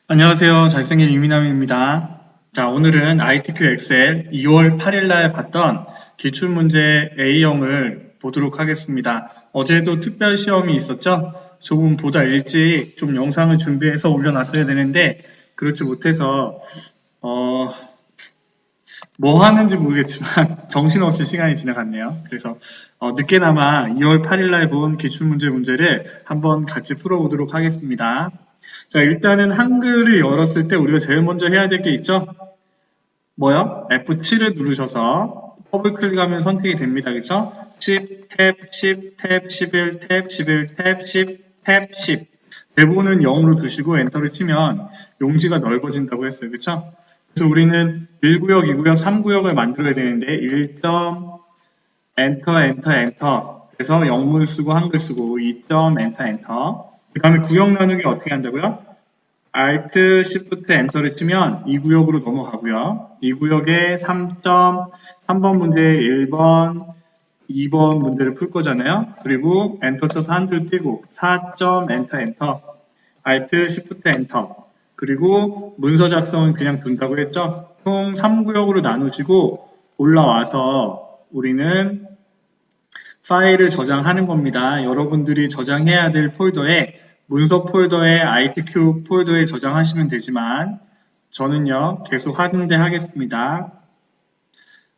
안녕하세요. 잘생긴 이민남입니다. 자, 오늘은 ITQ 엑셀 2월 8일 날 봤던 기출문제 A형을 보도록 하겠습니다. 어제도 특별 시험이 있었죠? 조금 보다 일찍 좀 영상을 준비해서 올려놨어야 되는데 그렇지 못해서 뭐 하는지 모르겠지만 정신없이 시간이 지나갔네요. 그래서 늦게나마 2월 8일 날 본 기출문제를 한번 같이 풀어보도록 하겠습니다. 자, 일단은 한글을 열었을 때 우리가 제일 먼저 해야 될 게 있죠? 뭐요? F7을 누르셔서 더블 클릭하면 선택이 됩니다. 그쵸? 10, 탭, 10, 탭, 11, 탭, 11, 탭, 10, 탭, 10. 대부분은 0으로 두시고 엔터를 치면 용지가 넓어진다고 했어요. 그쵸? 그래서 우리는 1구역, 2구역, 3구역을 만들어야 되는데 1점, 엔터, 엔터, 엔터. 그래서 영문 쓰고 한글 쓰고 2점, 엔터, 엔터. 그 다음에 구역 나누기 어떻게 한다고요? Alt, Shift, 엔터를 치면 2구역으로 넘어가고요. 2구역에 3번 문제 1번, 2번 문제를 풀 거잖아요. 그리고 엔터 쳐서 한 줄 띄고 4점, 엔터, 엔터. Alt, Shift, 엔터. 그리고 문서 작성은 그냥 둔다고 했죠. 총 3구역으로 나누시고 올라와서 우리는 파일을 저장하는 겁니다. 여러분들이 저장해야 될 폴더에 문서 폴더에 ITQ 폴더에 저장하시면 되지만 저는요 계속 하는데 하겠습니다.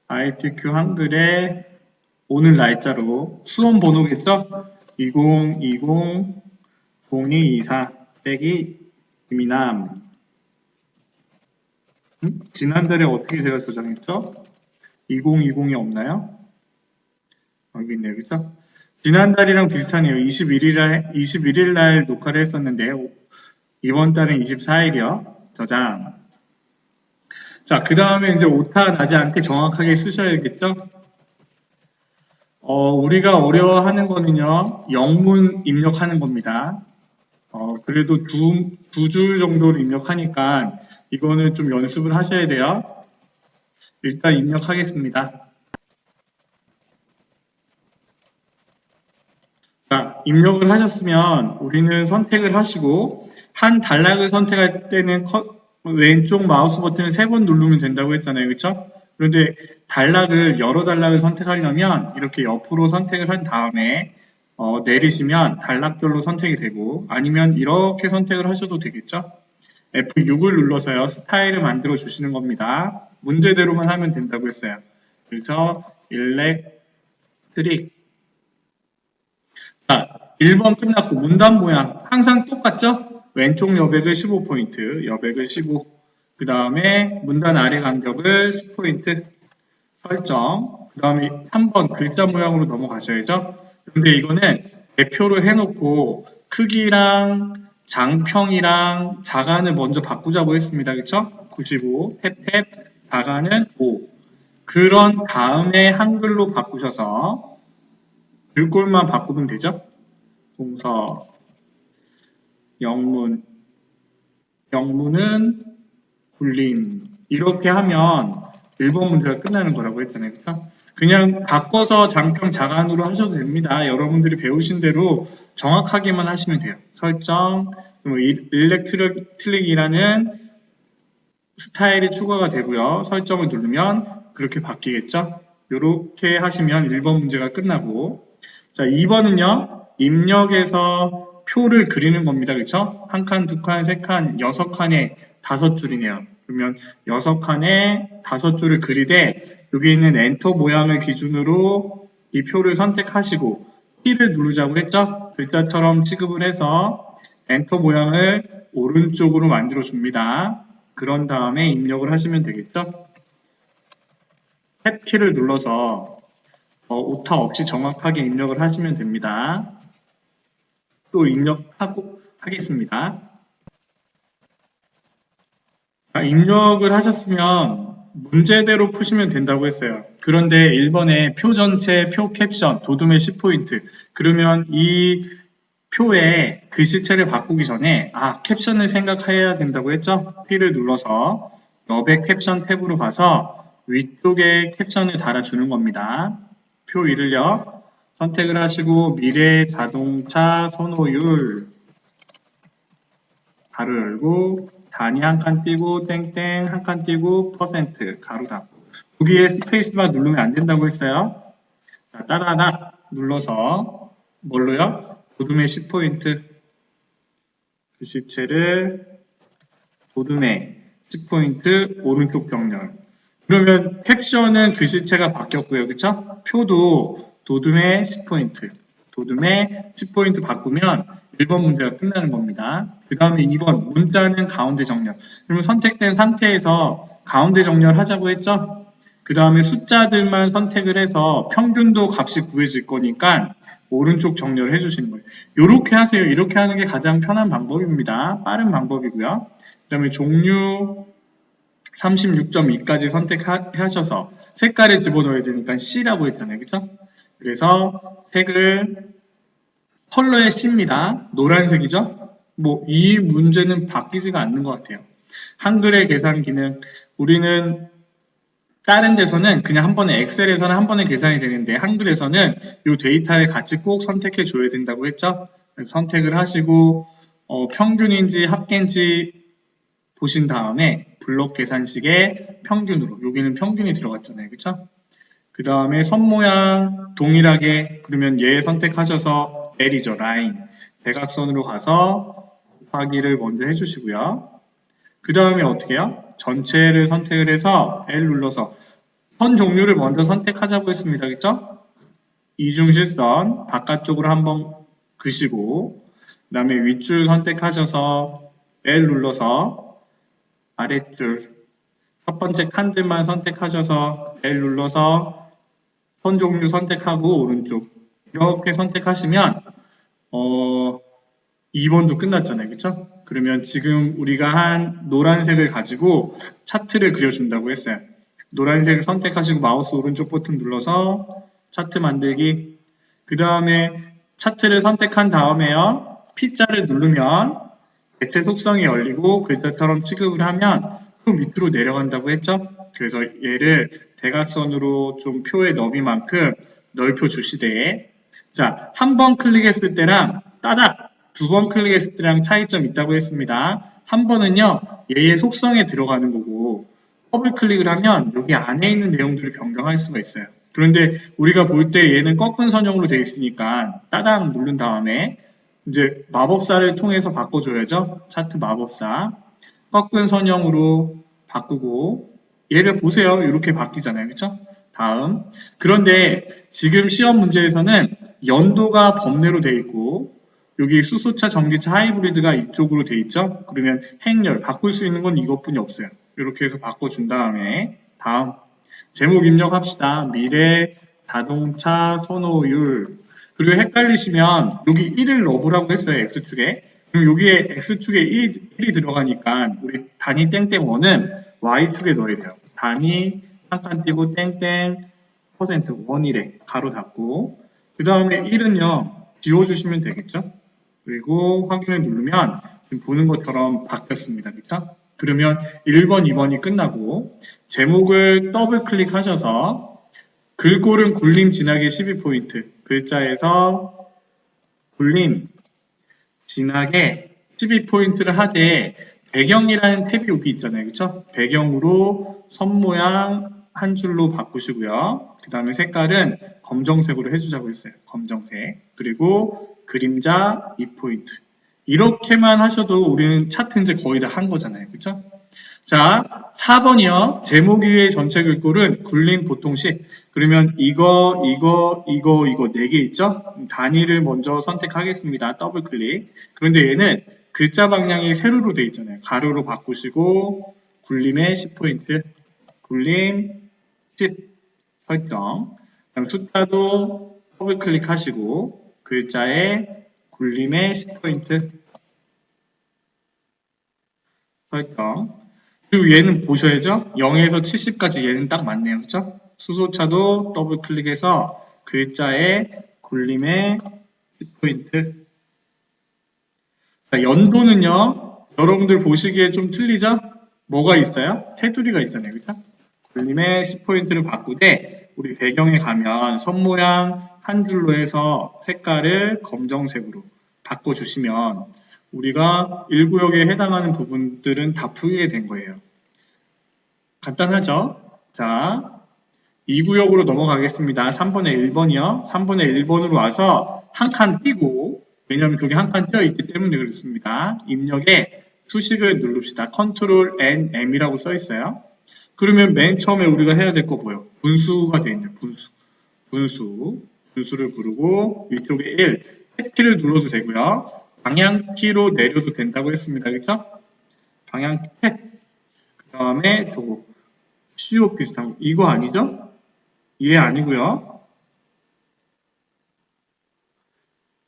ITQ 한글에 오늘 날짜로 수험 번호겠죠? 2020-0224 빼기 이민남. 지난달에 어떻게 제가 저장했죠? 2020이 없나요? 여기 있네요. 그죠? 지난달이랑 비슷하네요. 21일 날 녹화를 했었는데 이번 달은 24일이요. 저장. 자, 그 다음에 이제 오타 나지 않게 정확하게 쓰셔야겠죠? 우리가 어려워하는 거는요. 영문 입력하는 겁니다. 그래도 두 줄 정도로 입력하니까 이거는 좀 연습을 하셔야 돼요. 일단 입력하겠습니다. 자, 입력을 하셨으면 우리는 선택을 하시고 한 단락을 선택할 때는 왼쪽 마우스 버튼을 3번 누르면 된다고 했잖아요. 그렇죠? 그런데 여러 단락을 선택하려면 이렇게 옆으로 선택을 한 다음에 내리시면 단락별로 선택이 되고 아니면 이렇게 선택을 하셔도 되겠죠? F6을 눌러서요. 스타일을 만들어 주시는 겁니다. 문제대로만 하면 된다고 했어요. 그래서 일렉트릭 자, 1번 끝났고 문단 모양 항상 똑같죠? 왼쪽 여백을 15포인트, 여백을 15. 그 다음에 문단 아래 간격을 10포인트 설정. 그 다음에 3번 글자 모양으로 넘어가셔야죠. 근데 이거는 대표로 해놓고 크기랑 장평이랑 자간을 먼저 바꾸자고 했습니다. 그쵸? 95, 탭탭, 자간은 5. 그런 다음에 한글로 바꾸셔서 글꼴만 바꾸면 되죠? 동서, 영문, 영문은 굴림. 이렇게 하면 1번 문제가 끝나는 거라고 했잖아요. 그쵸? 그냥 바꿔서 장평 자간으로 하셔도 됩니다. 여러분들이 배우신 대로 정확하게만 하시면 돼요. 설정, 일렉트릭이라는 스타일이 추가가 되고요. 설정을 누르면 그렇게 바뀌겠죠? 이렇게 하시면 1번 문제가 끝나고 자, 2번은요. 입력에서 표를 그리는 겁니다. 그렇죠? 한 칸, 두 칸, 세 칸, 6칸에 5줄이네요. 그러면 6칸에 5줄을 그리되 여기 있는 엔터 모양을 기준으로 이 표를 선택하시고 T를 누르자고 했죠? 글자처럼 취급을 해서 엔터 모양을 오른쪽으로 만들어 줍니다. 그런 다음에 입력을 하시면 되겠죠? 탭 키를 눌러서 오타 없이 정확하게 입력을 하시면 됩니다. 또 입력하고 하겠습니다. 입력을 하셨으면 문제대로 푸시면 된다고 했어요. 그런데 1번에 표 전체, 표 캡션, 도둠의 10포인트. 그러면 이 표에 글씨체를 바꾸기 전에 캡션을 생각해야 된다고 했죠? P를 눌러서 여백 캡션 탭으로 가서 위쪽에 캡션을 달아주는 겁니다. 표 위를요. 선택을 하시고 미래 자동차 선호율 가로 열고 단위 한 칸 띄고 땡땡 한 칸 띄고 퍼센트 가로 닫고 여기에 스페이스바 누르면 안 된다고 했어요. 자, 따라락 눌러서 뭘로요? 도둠의 10포인트 글씨체를 도둠의 10포인트 오른쪽 병렬. 그러면 캡션은 글씨체가 바뀌었고요. 그쵸? 표도 도둠의 10포인트 도둠의 10포인트 바꾸면 1번 문제가 끝나는 겁니다. 그 다음에 2번 문자는 가운데 정렬. 그러면 선택된 상태에서 가운데 정렬하자고 했죠? 그 다음에 숫자들만 선택을 해서 평균도 값이 구해질 거니까 오른쪽 정렬을 해주시는 거예요. 이렇게 하세요. 이렇게 하는 게 가장 편한 방법입니다. 빠른 방법이고요. 그 다음에 종류 36.2까지 선택하셔서 색깔을 집어넣어야 되니까 C라고 했잖아요. 그죠? 그래서 색을 컬러의 C입니다. 노란색이죠? 뭐 이 문제는 바뀌지가 않는 것 같아요. 한글의 계산 기능 우리는 다른 데서는 그냥 한 번에 엑셀에서는 한 번에 계산이 되는데 한글에서는 이 데이터를 같이 꼭 선택해 줘야 된다고 했죠. 선택을 하시고 평균인지 합계인지 보신 다음에 블록 계산식의 평균으로 여기는 평균이 들어갔잖아요. 그렇죠? 그 다음에 선 모양 동일하게 그러면 얘 선택하셔서 L이죠. 라인 대각선으로 가서 곱하기를 먼저 해주시고요. 그 다음에 어떻게 해요? 전체를 선택을 해서 L 눌러서 선 종류를 먼저 선택하자고 했습니다. 그렇죠? 이중실선 바깥쪽으로 한번 그시고 그 다음에 윗줄 선택하셔서 L 눌러서 아랫줄 첫 번째 칸들만 선택하셔서 L 눌러서 선 종류 선택하고 오른쪽 이렇게 선택하시면 2번도 끝났잖아요. 그렇죠? 그러면 지금 우리가 한 노란색을 가지고 차트를 그려준다고 했어요. 노란색을 선택하시고 마우스 오른쪽 버튼 눌러서 차트 만들기 그 다음에 차트를 선택한 다음에요. P자를 누르면 매트 속성이 열리고 글자처럼 취급을 하면 그 밑으로 내려간다고 했죠. 그래서 얘를 대각선으로 좀 표의 너비만큼 넓혀 주시되 자, 한 번 클릭했을 때랑 따닥 두 번 클릭했을 때랑 차이점 있다고 했습니다. 한 번은요 얘의 속성에 들어가는 거고 더블 클릭을 하면 여기 안에 있는 내용들을 변경할 수가 있어요. 그런데 우리가 볼 때 얘는 꺾은 선형으로 되어 있으니까 따닥 누른 다음에 이제 마법사를 통해서 바꿔줘야죠. 차트 마법사 꺾은 선형으로 바꾸고 얘를 보세요. 이렇게 바뀌잖아요. 그렇죠? 다음 그런데 지금 시험 문제에서는 연도가 범례로 되어 있고 여기 수소차, 전기차, 하이브리드가 이쪽으로 되어 있죠. 그러면 행렬 바꿀 수 있는 건 이것뿐이 없어요. 이렇게 해서 바꿔준 다음에 다음 제목 입력합시다. 미래 자동차 선호율 그리고 헷갈리시면 여기 1을 넣어보라고 했어요. X축에. 그럼 여기에 X축에 1이 들어가니까 우리 단위 땡땡 1은 Y축에 넣어야 돼요. 단위 한 칸 띄고 땡땡 퍼센트 1이래. 가로 닫고 그 다음에 1은요. 지워주시면 되겠죠. 그리고 확인을 누르면 지금 보는 것처럼 바뀌었습니다. 그렇죠? 그러면 1번, 2번이 끝나고 제목을 더블 클릭하셔서 글꼴은 굴림 진하게 12포인트 글자에서 굴림 진하게 12포인트를 하되 배경이라는 탭이 여기 있잖아요. 그렇죠? 배경으로 선 모양 한 줄로 바꾸시고요. 그 다음에 색깔은 검정색으로 해주자고 했어요. 검정색. 그리고 그림자 2포인트. 이렇게만 하셔도 우리는 차트 이제 거의 다 한 거잖아요. 그렇죠? 자, 4번이요. 제목 위의 전체 글꼴은 굴림 보통식. 그러면 이거 4개 있죠? 단위를 먼저 선택하겠습니다. 더블 클릭. 그런데 얘는 글자 방향이 세로로 되어 있잖아요. 가로로 바꾸시고 굴림의 10포인트. 굴림 10 설정. 그다음 숫자도 더블 클릭하시고 글자에 굴림의 10포인트 설정. 그리고 얘는 보셔야죠. 0에서 70까지 얘는 딱 맞네요. 그렇죠? 수소차도 더블 클릭해서 글자에 굴림의 10포인트. 자, 연도는요. 여러분들 보시기에 좀 틀리죠? 뭐가 있어요? 테두리가 있잖아요. 그렇죠? 굴림의 10포인트를 바꾸되 우리 배경에 가면 선 모양 한 줄로 해서 색깔을 검정색으로 바꿔주시면 우리가 1구역에 해당하는 부분들은 다 풀게 된 거예요. 간단하죠? 자, 2구역으로 넘어가겠습니다. 3번에 1번이요. 3번에 1번으로 와서 한 칸 띄고, 왜냐하면 그게 한 칸 띄어 있기 때문에 그렇습니다. 입력에 수식을 누릅시다. 컨트롤 N, M이라고 써 있어요. 그러면 맨 처음에 우리가 해야 될 거 뭐예요? 분수가 되어 있네요. 분수를 부르고 위쪽에 1, 탭키를 눌러도 되고요. 방향키로 내려도 된다고 했습니다. 그렇죠? 방향 탭. 그 다음에 저거 CO 비슷한 거. 이거 아니죠? 얘 아니고요.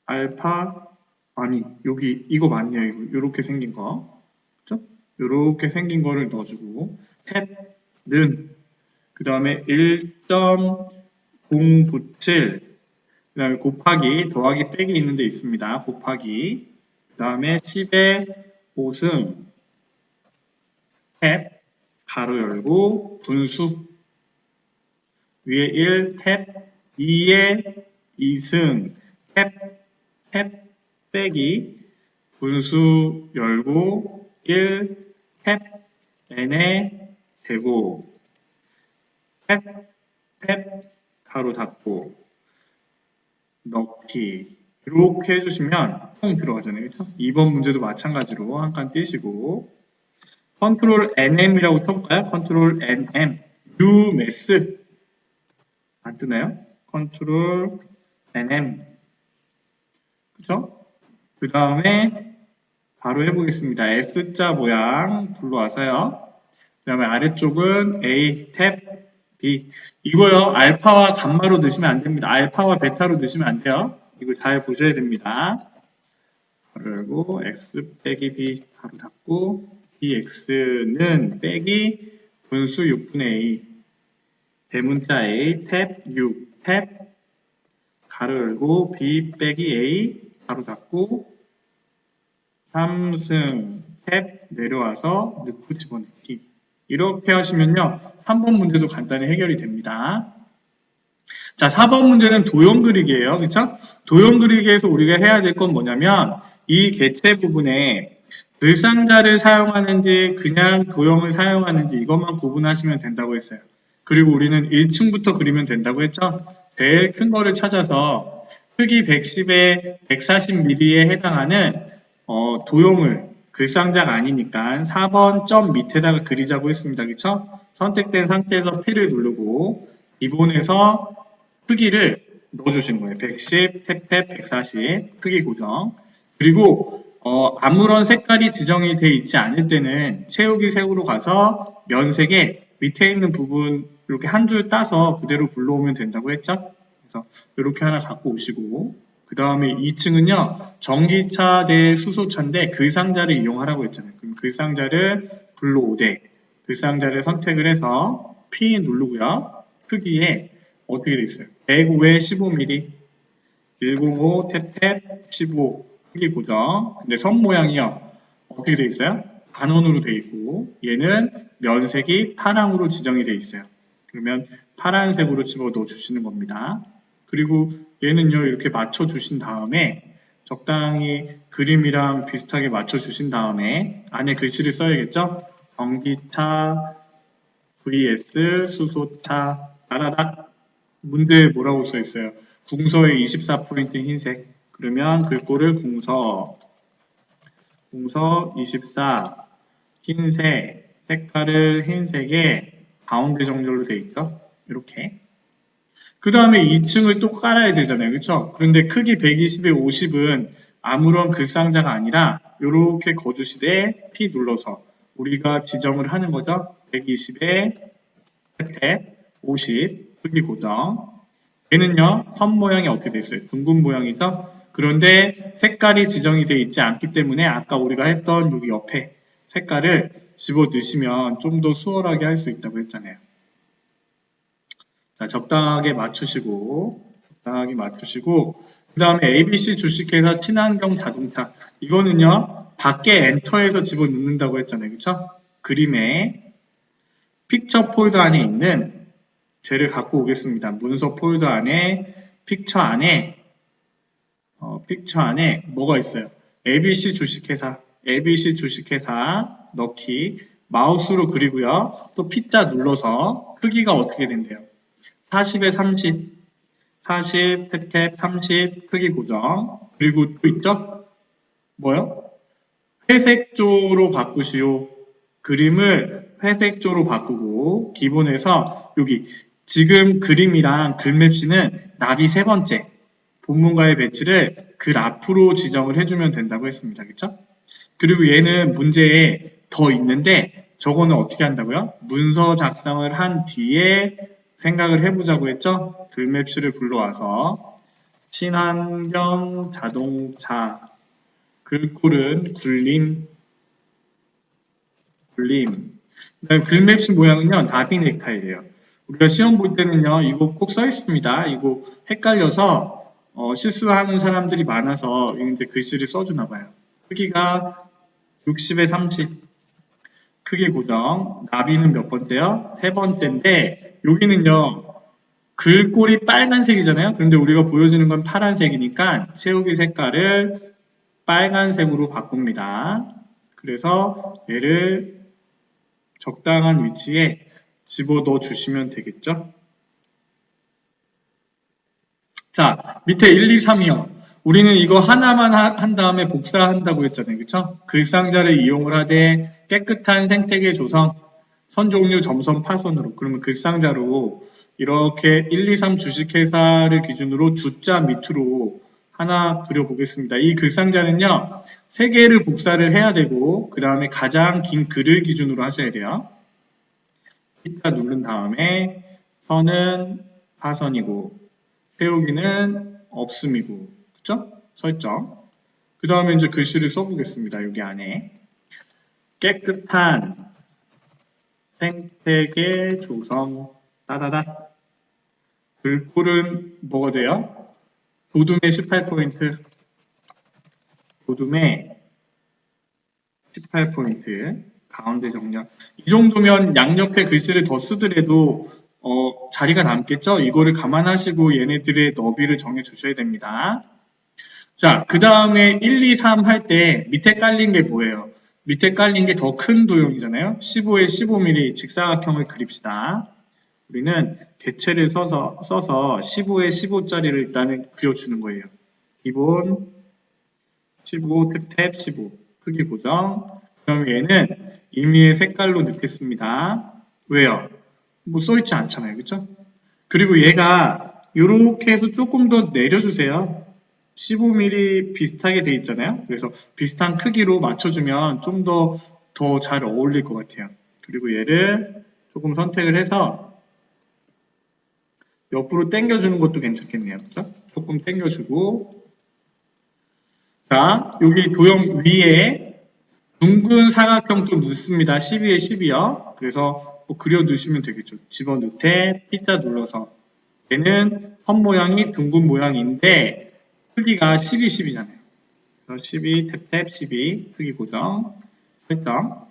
알파 아니 여기 이거 맞네요. 이거 요렇게 생긴 거. 그죠? 요렇게 생긴 거를 넣어주고 탭는 그 다음에 1.097 그 다음에 곱하기 더하기 빼기 있는 데 있습니다. 곱하기 그 다음에 10의 5승 탭 가로 열고 분수 위에 1 탭 2의 2승 탭 빼기 분수 열고 1 탭 n의 제곱 탭 가로 닫고 넣기 이렇게 해주시면 통 들어가잖아요. 그렇죠? 2번 문제도 마찬가지로 한 칸 띄시고 컨트롤 NM이라고 쳐볼까요? 컨트롤 NM UMass 안 뜨나요? 컨트롤 NM 그죠? 그 다음에 바로 해보겠습니다. S자 모양 불러와서요. 그 다음에 아래쪽은 A, 탭, B 이거요. 알파와 감마로 넣으시면 안 됩니다. 알파와 베타로 넣으시면 안 돼요. 이걸 잘 보셔야 됩니다. 가로 열고 X 빼기 B 가로 닫고 BX는 빼기 분수 6분의 A 대문자 A 탭 6 탭 가로 열고 B 빼기 A 가로 닫고 3승 탭 내려와서 넣고 집어넣기 이렇게 하시면요 3번 문제도 간단히 해결이 됩니다. 자 4번 문제는 도형 그리기예요. 그렇죠? 도형 그리기에서 우리가 해야 될 건 뭐냐면 이 개체 부분에 글상자를 사용하는지 그냥 도형을 사용하는지 이것만 구분하시면 된다고 했어요. 그리고 우리는 1층부터 그리면 된다고 했죠? 제일 큰 거를 찾아서 크기 110에 140mm에 해당하는 도형을 글상자가 아니니까 4번 점 밑에다가 그리자고 했습니다. 그쵸? 선택된 상태에서 P를 누르고 기본에서 크기를 넣어주시는 거예요. 110, 탭탭, 140 크기 고정. 그리고 아무런 색깔이 지정이 되어 있지 않을 때는 채우기 색으로 가서 면색에 밑에 있는 부분 이렇게 한 줄 따서 그대로 불러오면 된다고 했죠? 그래서 이렇게 하나 갖고 오시고 그 다음에 2층은요 전기차 대 수소차인데 글상자를 이용하라고 했잖아요. 그럼 글상자를 불러오되 글상자를 선택을 해서 P 누르고요. 크기에 어떻게 되어 있어요? 105에 15mm 105 탭탭 15 크기 고정. 근데 선 모양이요 어떻게 되어 있어요? 반원으로 되어 있고 얘는 면색이 파랑으로 지정이 되어 있어요. 그러면 파란색으로 집어넣어 주시는 겁니다. 그리고 얘는요 이렇게 맞춰 주신 다음에 적당히 그림이랑 비슷하게 맞춰 주신 다음에 안에 글씨를 써야겠죠? 전기차 vs 수소차 따라닥 문제에 뭐라고 써 있어요? 궁서에 24포인트 흰색 그러면 글꼴을 궁서 24 흰색 색깔을 흰색에 가운데 정렬로 되어 있죠? 이렇게 그 다음에 2층을 또 깔아야 되잖아요. 그렇죠? 그런데 크기 120에 50은 아무런 글상자가 아니라 이렇게 거주시대 P 눌러서 우리가 지정을 하는 거죠. 120에 탭탭 50 크기 고정 얘는요 선 모양이 어떻게 되어 있어요? 둥근 모양이죠? 그런데 색깔이 지정이 되어 있지 않기 때문에 아까 우리가 했던 여기 옆에 색깔을 집어 넣으시면 좀 더 수월하게 할 수 있다고 했잖아요. 자, 적당하게 맞추시고 그 다음에 ABC 주식회사 친환경 자동차 이거는요 밖에 엔터에서 집어넣는다고 했잖아요. 그렇죠? 그림에 픽처 폴더 안에 있는 쟤를 갖고 오겠습니다. 문서 폴더 안에 픽처 안에 뭐가 있어요? ABC 주식회사, ABC 주식회사 넣기, 마우스로 그리고요. 또 P자 눌러서 크기가 어떻게 된대요? 40에 30, 40, 탭탭, 30, 크기 고정. 그리고 또 있죠? 뭐요? 회색조로 바꾸시오. 그림을 회색조로 바꾸고 기본에서 여기 지금 그림이랑 글맵시는 나비 세 번째 본문과의 배치를 글 앞으로 지정을 해주면 된다고 했습니다. 그쵸? 그리고 얘는 문제에 더 있는데 저거는 어떻게 한다고요? 문서 작성을 한 뒤에 생각을 해보자고 했죠? 글맵시를 불러와서 친환경 자동차 글꼴은 굴림 글맵시 모양은요, 나비 넥타이래요. 우리가 시험 볼 때는요, 이거 꼭 써 있습니다. 이거 헷갈려서 실수하는 사람들이 많아서 이제 글씨를 써주나 봐요. 크기가 60에 30, 크기 고정. 나비는 몇 번째요? 세 번째인데 여기는요, 글꼴이 빨간색이잖아요. 그런데 우리가 보여주는 건 파란색이니까 채우기 색깔을 빨간색으로 바꿉니다. 그래서 얘를 적당한 위치에 집어넣어 주시면 되겠죠? 자, 밑에 1, 2, 3이요. 우리는 이거 하나만 한 다음에 복사한다고 했잖아요. 그쵸? 글상자를 이용을 하되 깨끗한 생태계 조성, 선 종류 점선 파선으로. 그러면 글상자로 이렇게 1, 2, 3 주식회사를 기준으로 주자 밑으로 하나 그려보겠습니다. 이 글상자는요, 3개를 복사를 해야 되고, 그 다음에 가장 긴 글을 기준으로 하셔야 돼요. P자 누른 다음에, 선은 파선이고, 세우기는 없음이고, 그쵸? 설정. 그 다음에 이제 글씨를 써보겠습니다. 여기 안에. 깨끗한 생태계 조성, 따다다. 글꼴은 뭐가 돼요? 도둠의 18포인트, 도둠의 18포인트, 가운데 정렬. 이 정도면 양옆에 글씨를 더 쓰더라도 자리가 남겠죠? 이거를 감안하시고 얘네들의 너비를 정해 주셔야 됩니다. 자, 그 다음에 1, 2, 3 할 때 밑에 깔린 게 뭐예요? 밑에 깔린 게 더 큰 도형이잖아요? 15에 15mm 직사각형을 그립시다. 우리는 대체를 써서 15에 15짜리를 일단은 그려주는 거예요. 기본 15, 탭 15, 크기 고정. 그럼 얘는 임의의 색깔로 넣겠습니다. 왜요? 뭐 써있지 않잖아요. 그쵸? 그리고 얘가 이렇게 해서 조금 더 내려주세요. 15mm 비슷하게 돼 있잖아요. 그래서 비슷한 크기로 맞춰주면 좀 더 잘 어울릴 것 같아요. 그리고 얘를 조금 선택을 해서 옆으로 당겨주는 것도 괜찮겠네요. 그렇죠? 조금 당겨주고 자, 여기 도형 위에 둥근 사각형 좀 넣습니다. 12에 12요. 그래서 뭐 그려 두시면 되겠죠. 집어넣되 P자 눌러서 얘는 선 모양이 둥근 모양인데 크기가 12, 10이잖아요. 그래서 12, 탭탭 12 크기 고정 설정.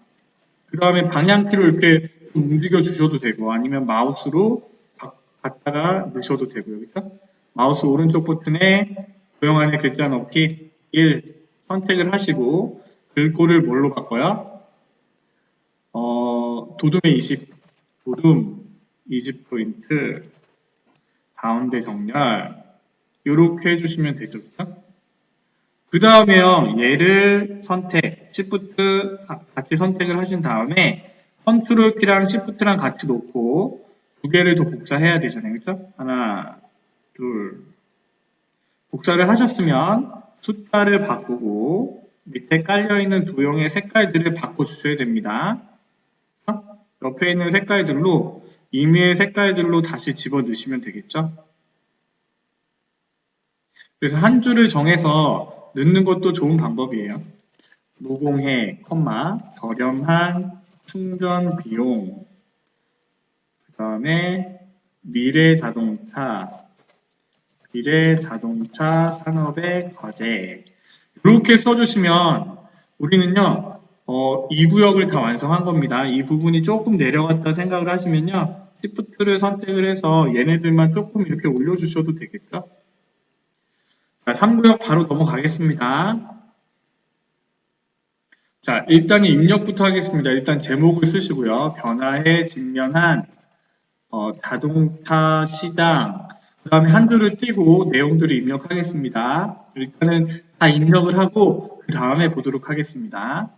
그 다음에 방향키로 이렇게 좀 움직여 주셔도 되고 아니면 마우스로 갖다가 넣으셔도 되고요. 그렇죠? 마우스 오른쪽 버튼에 도형 안에 글자 넣기 1 선택을 하시고 글꼴을 뭘로 바꿔요? 도둠의 20 도둠 20포인트 가운데 정렬 이렇게 해주시면 되죠. 그렇죠? 그 다음에요. 얘를 선택 Shift 같이 선택을 하신 다음에 컨트롤 키랑 Shift랑 같이 놓고 두 개를 더 복사해야 되잖아요. 그렇죠? 하나, 둘. 복사를 하셨으면 숫자를 바꾸고 밑에 깔려있는 도형의 색깔들을 바꿔주셔야 됩니다. 옆에 있는 색깔들로 임의의 색깔들로 다시 집어넣으시면 되겠죠? 그래서 한 줄을 정해서 넣는 것도 좋은 방법이에요. 무공해, 저렴한 충전 비용, 그 다음에 미래 자동차 산업의 과제 이렇게 써주시면 우리는요 이 구역을 다 완성한 겁니다. 이 부분이 조금 내려갔다 생각을 하시면요 Shift를 선택을 해서 얘네들만 조금 이렇게 올려주셔도 되겠죠. 자, 3구역 바로 넘어가겠습니다. 자, 일단 입력부터 하겠습니다. 일단 제목을 쓰시고요. 변화에 직면한 자동차 시장, 그 다음에 한 줄을 띄고 내용들을 입력하겠습니다. 일단은 다 입력을 하고 그 다음에 보도록 하겠습니다.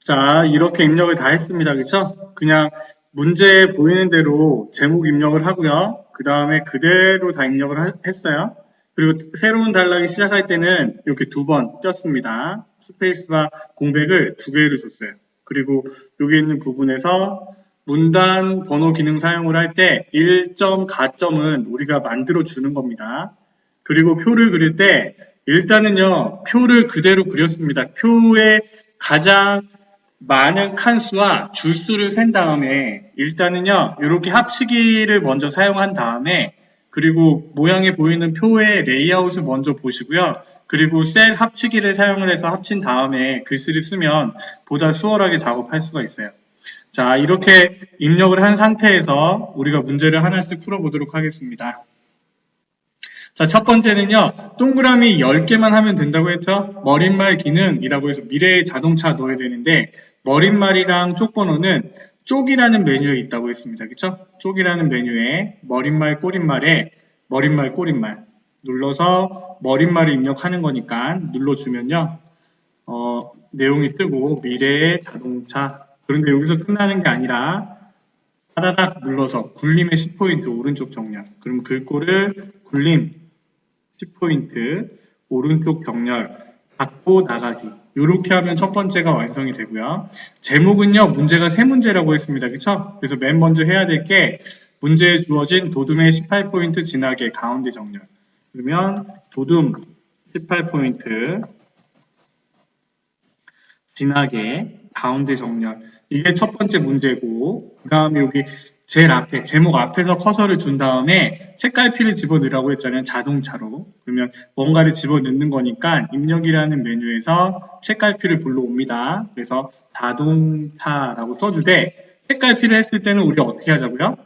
자, 이렇게 입력을 다 했습니다. 그쵸? 그냥 문제에 보이는 대로 제목 입력을 하고요. 그 다음에 그대로 다 입력을 했어요. 그리고 새로운 단락이 시작할 때는 이렇게 두 번 떴습니다. 스페이스바 공백을 두 개를 줬어요. 그리고 여기 있는 부분에서 문단 번호 기능 사용을 할 때 1점, 가점은 우리가 만들어 주는 겁니다. 그리고 표를 그릴 때 일단은요, 표를 그대로 그렸습니다. 표의 가장 많은 칸수와 줄수를 센 다음에 일단은요 이렇게 합치기를 먼저 사용한 다음에 그리고 모양에 보이는 표의 레이아웃을 먼저 보시고요. 그리고 셀 합치기를 사용을 해서 합친 다음에 글씨를 쓰면 보다 수월하게 작업할 수가 있어요. 자, 이렇게 입력을 한 상태에서 우리가 문제를 하나씩 풀어보도록 하겠습니다. 자, 첫 번째는요, 동그라미 10개만 하면 된다고 했죠? 머릿말 기능이라고 해서 미래의 자동차 넣어야 되는데, 머릿말이랑 쪽번호는 쪽이라는 메뉴에 있다고 했습니다. 그쵸? 쪽이라는 메뉴에 머릿말, 꼬릿말에 머릿말, 꼬릿말 눌러서 머릿말을 입력하는 거니까 눌러주면요, 내용이 뜨고 미래의 자동차. 그런데 여기서 끝나는 게 아니라 따다닥 눌러서 굴림의 10포인트 오른쪽 정렬. 그럼 글꼴을 굴림 10포인트 오른쪽 정렬 닫고 나가기 이렇게 하면 첫 번째가 완성이 되고요. 제목은요 문제가 세 문제라고 했습니다. 그쵸? 그래서 맨 먼저 해야 될 게 문제에 주어진 도둠의 18포인트 지나게 가운데 정렬. 그러면 도둠 18포인트 지나게 가운데 정렬. 이게 첫 번째 문제고 그 다음에 여기 제일 앞에 제목 앞에서 커서를 둔 다음에 책갈피를 집어넣으라고 했잖아요. 자동차로. 그러면 뭔가를 집어넣는 거니까 입력이라는 메뉴에서 책갈피를 불러옵니다. 그래서 자동차라고 써주되 책갈피를 했을 때는 우리가 어떻게 하자고요?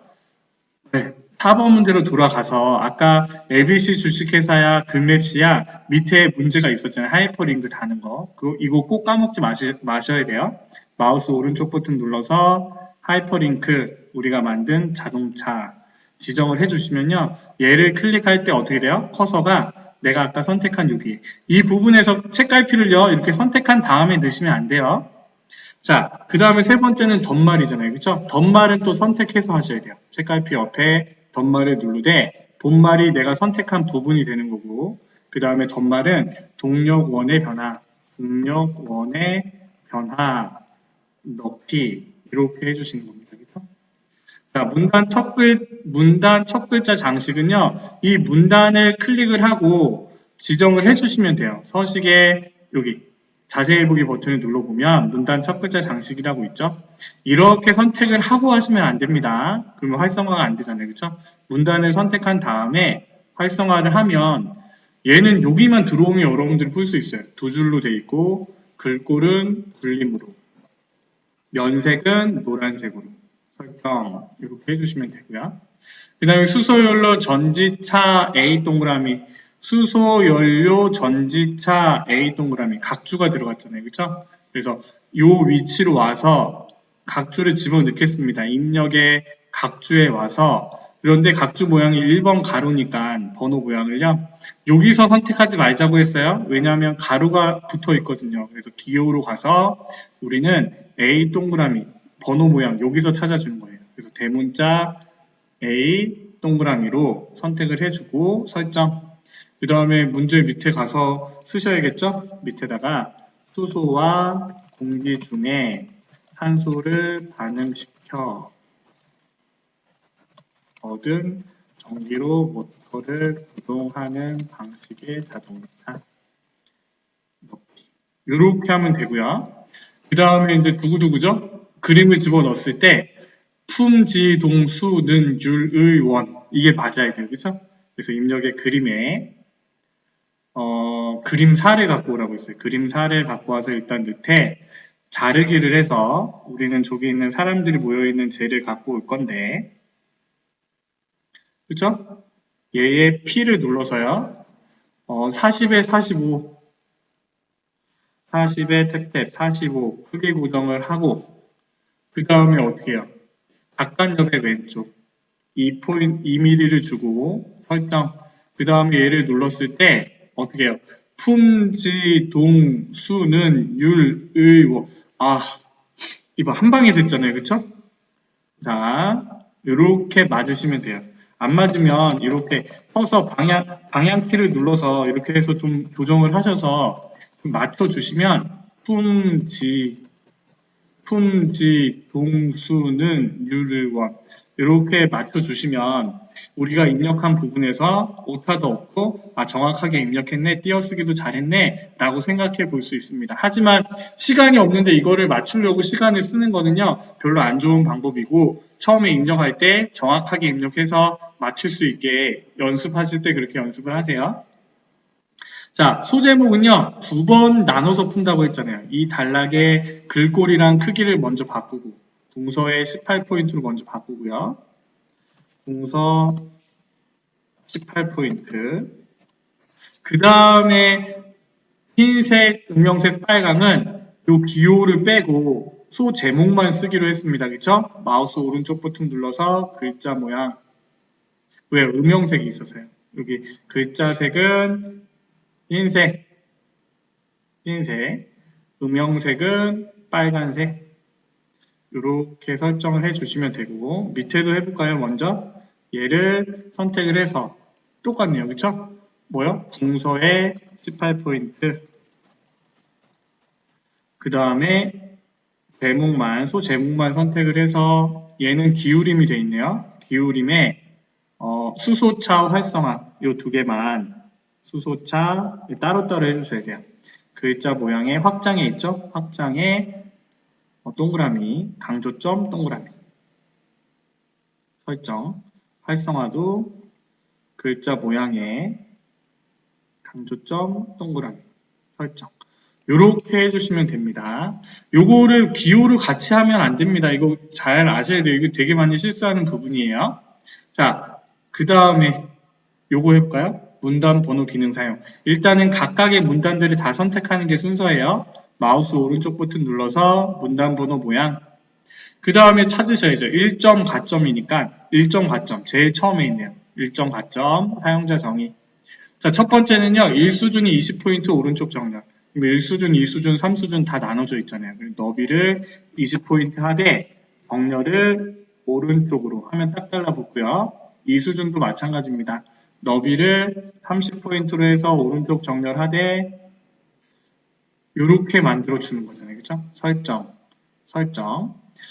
네, 4번 문제로 돌아가서 아까 ABC 주식회사야 금맵시야 밑에 문제가 있었잖아요. 하이퍼링크 다는 거. 이거 꼭 까먹지 마셔야 돼요. 마우스 오른쪽 버튼 눌러서 하이퍼링크 우리가 만든 자동차 지정을 해주시면요. 얘를 클릭할 때 어떻게 돼요? 커서가 내가 아까 선택한 여기 이 부분에서 책갈피를요. 이렇게 선택한 다음에 넣으시면 안 돼요. 자, 그 다음에 세 번째는 덧말이잖아요. 그쵸? 덧말은 또 선택해서 하셔야 돼요. 책갈피 옆에 덧말을 누르되 본말이 내가 선택한 부분이 되는 거고 그 다음에 덧말은 동력원의 변화, 동력원의 변화 넣기 이렇게 해주시는 겁니다. 그쵸? 자, 문단 첫 글자 장식은요. 이 문단을 클릭을 하고 지정을 해주시면 돼요. 서식에 여기 자세히 보기 버튼을 눌러보면 문단 첫 글자 장식이라고 있죠. 이렇게 선택을 하고 하시면 안 됩니다. 그러면 활성화가 안 되잖아요. 그렇죠? 문단을 선택한 다음에 활성화를 하면 얘는 여기만 들어오면 여러분들이 풀 수 있어요. 두 줄로 돼 있고 글꼴은 굴림으로 면색은 노란색으로 설정 이렇게 해주시면 되고요. 그 다음에 수소연료 전지차 A 동그라미 수소연료 전지차 A 동그라미 각주가 들어갔잖아요. 그렇죠? 그래서 이 위치로 와서 각주를 집어넣겠습니다. 입력의 각주에 와서 그런데 각주 모양이 1번 가로니까 번호 모양을요. 여기서 선택하지 말자고 했어요. 왜냐하면 가로가 붙어 있거든요. 그래서 기호로 가서 우리는 A 동그라미 번호 모양 여기서 찾아주는 거예요. 그래서 대문자 A 동그라미로 선택을 해주고 설정. 그 다음에 문제 밑에 가서 쓰셔야겠죠? 밑에다가 수소와 공기 중에 산소를 반응시켜 얻은 전기로 모터를 구동하는 방식의 자동차 넣기. 이렇게 하면 되고요. 그 다음에 이제 두구두구죠? 그림을 집어넣었을 때 품지동수는 율의원 이게 맞아야 돼요. 그쵸? 그래서 입력의 그림에 그림사를 갖고 오라고 했어요. 그림사를 갖고 와서 일단 밑에 자르기를 해서 우리는 저기 있는 사람들이 모여있는 젤을 갖고 올 건데 그쵸? 얘의 P를 눌러서요. 40에 45 40에 탭탭 45 크기 고정을 하고 그 다음에 어떻게 해요? 바깥옆의 왼쪽 2mm를 주고 설정 그 다음에 얘를 눌렀을 때 어떻게 해요? 품지동수는 율의wo 이거 한 방에 됐잖아요. 그쵸? 자 이렇게 맞으시면 돼요. 안 맞으면 이렇게 서서 방향키를 눌러서 이렇게 해서 좀 조정을 하셔서 좀 맞춰주시면 품지동수는 율의원 이렇게 맞춰주시면 우리가 입력한 부분에서 오타도 없고 정확하게 입력했네, 띄어쓰기도 잘했네 라고 생각해 볼 수 있습니다. 하지만 시간이 없는데 이거를 맞추려고 시간을 쓰는 거는요 별로 안 좋은 방법이고 처음에 입력할 때 정확하게 입력해서 맞출 수 있게 연습하실 때 그렇게 연습을 하세요. 자, 소제목은요, 2번 나눠서 푼다고 했잖아요. 이 단락의 글꼴이랑 크기를 먼저 바꾸고, 동서의 18포인트로 먼저 바꾸고요. 동서 18포인트. 그 다음에 흰색, 음영색, 빨강은 요 기호를 빼고 소제목만 쓰기로 했습니다. 그쵸? 마우스 오른쪽 버튼 눌러서 글자 모양. 왜? 음영색이 있어서요. 여기 글자 색은 흰색, 음영색은 빨간색 이렇게 설정을 해주시면 되고 밑에도 해볼까요? 먼저 얘를 선택을 해서 똑같네요. 그쵸? 뭐요? 동서의 18포인트 그 다음에 소제목만 선택을 해서 얘는 기울임이 되어 있네요. 기울임에 수소차 활성화 이 두 개만 수소차 따로따로 해주셔야 돼요. 글자 모양의 확장에 있죠? 확장에 동그라미, 강조점, 동그라미 설정 활성화도 글자 모양의 강조점, 동그라미 설정 이렇게 해주시면 됩니다. 요거를 기호를 같이 하면 안 됩니다. 이거 잘 아셔야 돼요. 이거 되게 많이 실수하는 부분이에요. 자, 그 다음에 요거 해볼까요? 문단 번호 기능 사용. 일단은 각각의 문단들을 다 선택하는 게 순서예요. 마우스 오른쪽 버튼 눌러서 문단 번호 모양. 그 다음에 찾으셔야죠. 1점 가점이니까 1점 가점. 제일 처음에 있네요. 1점 가점 사용자 정의. 자, 첫 번째는요. 1수준이 20포인트 오른쪽 정렬. 1수준, 2수준, 3수준 다 나눠져 있잖아요. 너비를 20포인트 하되 정렬을 오른쪽으로 하면 딱 달라붙고요. 2수준도 마찬가지입니다. 너비를 30포인트로 해서 오른쪽 정렬하되 이렇게 만들어 주는 거잖아요. 그쵸? 설정.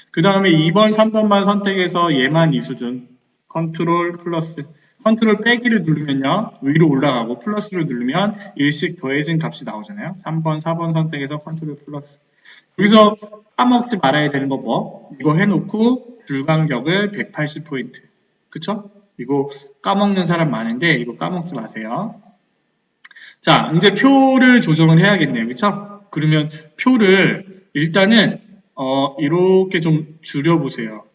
그 다음에 2번, 3번만 선택해서 얘만 2수준. 컨트롤 플러스. 컨트롤 빼기를 누르면요. 위로 올라가고 플러스를 누르면 일씩 더해진 값이 나오잖아요. 3번, 4번 선택해서 컨트롤 플러스. 여기서 까먹지 말아야 되는 거 뭐? 이거 해놓고 줄간격을 180포인트. 그쵸? 이거 까먹는 사람 많은데 이거 까먹지 마세요. 자, 이제 표를 조정을 해야겠네요. 그쵸? 그러면 표를 일단은 이렇게 좀 줄여보세요.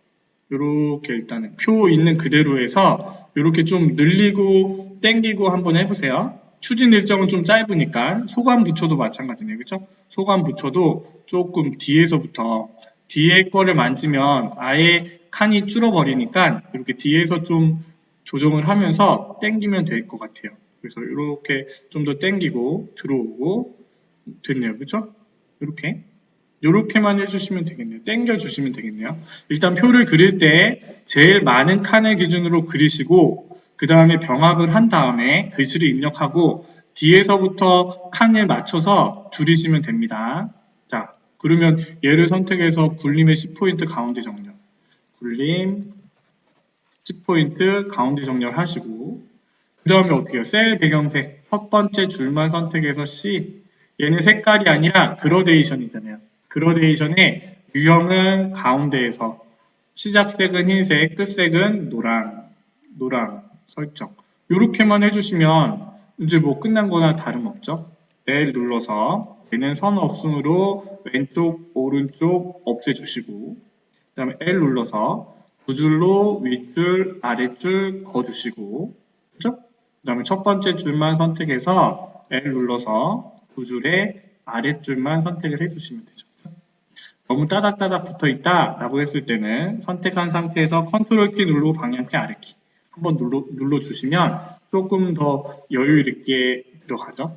이렇게 일단은 표 있는 그대로 해서 이렇게 좀 늘리고 땡기고 한번 해보세요. 추진 일정은 좀 짧으니까 소감 부처도 마찬가지네요. 그쵸? 소감 부처도 조금 뒤에서부터 뒤에 거를 만지면 아예 칸이 줄어버리니까 이렇게 뒤에서 좀 조정을 하면서 땡기면 될 것 같아요. 그래서 이렇게 좀 더 땡기고 들어오고 됐네요. 그쵸? 이렇게만 해주시면 되겠네요. 땡겨주시면 되겠네요. 일단 표를 그릴 때 제일 많은 칸을 기준으로 그리시고 그 다음에 병합을 한 다음에 글씨를 입력하고 뒤에서부터 칸을 맞춰서 줄이시면 됩니다. 자, 그러면 얘를 선택해서 굴림의 10포인트 가운데 정렬. 굴림 10포인트 가운데 정렬하시고 그 다음에 어떻게 해요? 셀 배경색 첫 번째 줄만 선택해서 C 얘는 색깔이 아니라 그라데이션이잖아요. 그라데이션의 유형은 가운데에서 시작색은 흰색, 끝색은 노랑 설정. 이렇게만 해주시면 이제 뭐 끝난 거나 다름없죠. L 눌러서 얘는 선없음으로 왼쪽, 오른쪽 없애주시고 그 다음에 L 눌러서 두 줄로 윗줄, 아랫줄 그어주시고 그죠? 그 다음에 첫 번째 줄만 선택해서 L 눌러서 두 줄의 아랫줄만 선택을 해주시면 되죠. 너무 따닥따닥 붙어있다 라고 했을 때는 선택한 상태에서 컨트롤 키 누르고 방향키 아래키 한번 눌러주시면 조금 더 여유 있게 들어가죠.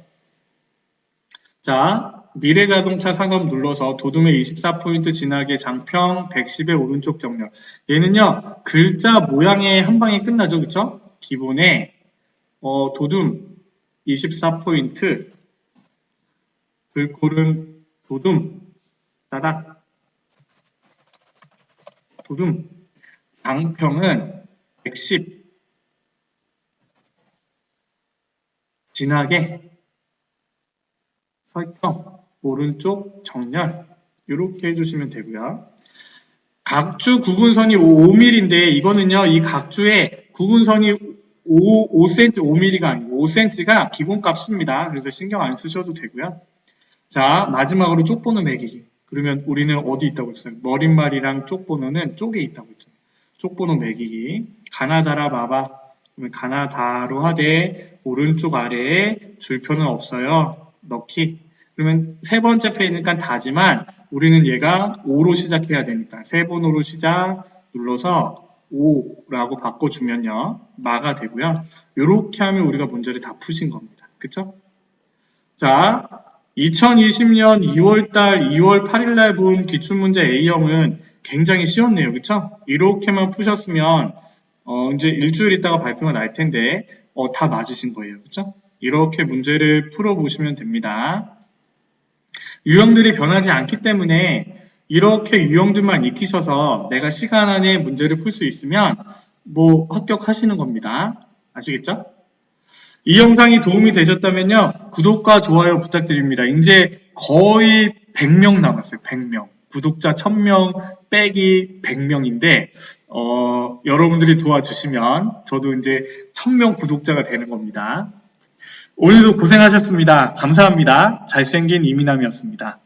자, 미래자동차 상업 눌러서 도둠의 24포인트 진하게 장평 110의 오른쪽 정렬. 얘는요, 글자 모양의 한 방에 끝나죠. 그쵸? 기본에, 도둠 24포인트, 글꼴은 도둠, 따닥, 도둠, 장평은 110, 진하게, 설정, 오른쪽 정렬 이렇게 해주시면 되고요. 각주 구분선이 5mm인데 이거는요. 이 각주의 구분선이 5cm, 5mm가 아니고 5cm가 기본값입니다. 그래서 신경 안 쓰셔도 되고요. 자, 마지막으로 쪽번호 매기기. 그러면 우리는 어디 있다고 했어요? 머릿말이랑 쪽번호는 쪽에 있다고 했잖아요. 쪽번호 매기기. 가나다라 마바. 그러면 가나다로 하되 오른쪽 아래에 줄표는 없어요. 넣기. 그러면 세 번째 페이지니까 다지만 우리는 얘가 5로 시작해야 되니까 세 번호로 시작 눌러서 5라고 바꿔주면요. 마가 되고요. 이렇게 하면 우리가 문제를 다 푸신 겁니다. 그쵸? 자, 2020년 2월달 2월 8일날 본 기출문제 A형은 굉장히 쉬웠네요. 그쵸? 이렇게만 푸셨으면 이제 일주일 있다가 발표가 날 텐데 다 맞으신 거예요. 그쵸? 이렇게 문제를 풀어보시면 됩니다. 유형들이 변하지 않기 때문에 이렇게 유형들만 익히셔서 내가 시간 안에 문제를 풀 수 있으면 뭐 합격하시는 겁니다. 아시겠죠? 이 영상이 도움이 되셨다면요. 구독과 좋아요 부탁드립니다. 이제 거의 100명 남았어요. 100명. 구독자 1000명 빼기 100명인데 여러분들이 도와주시면 저도 이제 1000명 구독자가 되는 겁니다. 오늘도 고생하셨습니다. 감사합니다. 잘생긴 이민남이었습니다.